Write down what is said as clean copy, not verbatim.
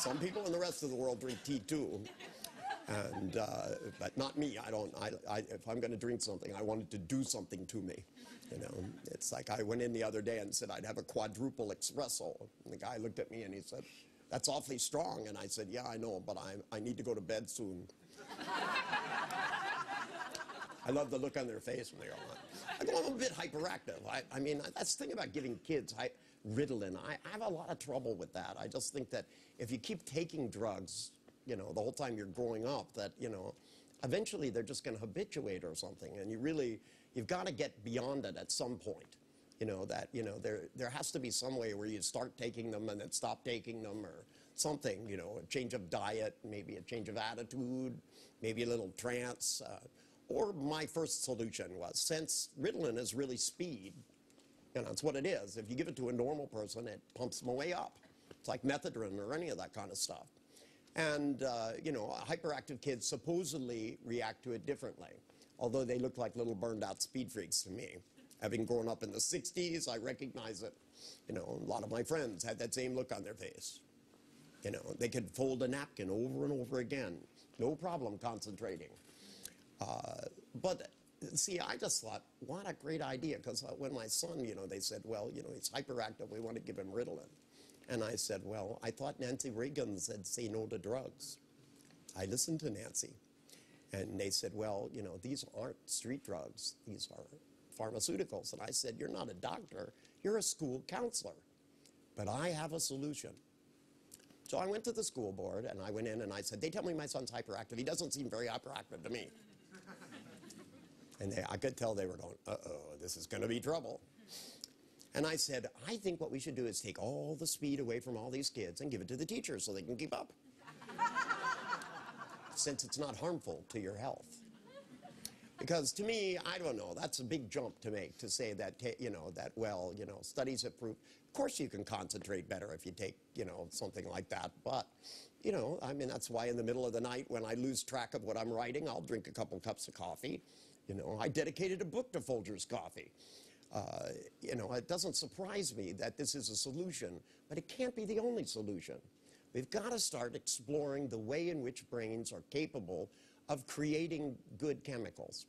Some people in the rest of the world drink tea too. And, but not me. If I'm going to drink something, I want it to do something to me. You know, it's like I went in the other day and said I'd have a quadruple espresso. And the guy looked at me and he said, "That's awfully strong." And I said, "Yeah, I know, but I need to go to bed soon." I love the look on their face when they go, I'm a bit hyperactive. I mean, that's the thing about giving kids Ritalin. I have a lot of trouble with that. I just think that if you keep taking drugs, you know, the whole time you're growing up, that, you know, eventually they're just going to habituate or something. And you've got to get beyond it at some point. You know, that, you know, there has to be some way where you start taking them and then stop taking them or something, you know, a change of diet, maybe a change of attitude, maybe a little trance. Or my first solution was, since Ritalin is really speed, you know, that's what it is. If you give it to a normal person, it pumps them way up. It's like methadone or any of that kind of stuff. And, you know, hyperactive kids supposedly react to it differently, although they look like little burned out speed freaks to me. Having grown up in the 60s, I recognize it. You know, a lot of my friends had that same look on their face. You know, they could fold a napkin over and over again. No problem concentrating. But see, I just thought, what a great idea, because when my son, you know, they said, well, you know, he's hyperactive, we want to give him Ritalin. And I said, well, I thought Nancy Reagan said, say no to drugs. I listened to Nancy. And they said, well, you know, these aren't street drugs, these are pharmaceuticals. And I said, you're not a doctor, you're a school counselor. But I have a solution. So I went to the school board, and I went in and I said, they tell me my son's hyperactive. He doesn't seem very hyperactive to me. And I could tell they were going, uh-oh, this is going to be trouble. And I said, I think what we should do is take all the speed away from all these kids and give it to the teachers so they can keep up. Since it's not harmful to your health. Because to me, I don't know, that's a big jump to make, to say that, you know, that, well, you know, studies have proved, of course you can concentrate better if you take, you know, something like that. But, you know, I mean, that's why in the middle of the night when I lose track of what I'm writing, I'll drink a couple cups of coffee. You know, I dedicated a book to Folgers coffee. You know, it doesn't surprise me that this is a solution, but it can't be the only solution. We've got to start exploring the way in which brains are capable of creating good chemicals.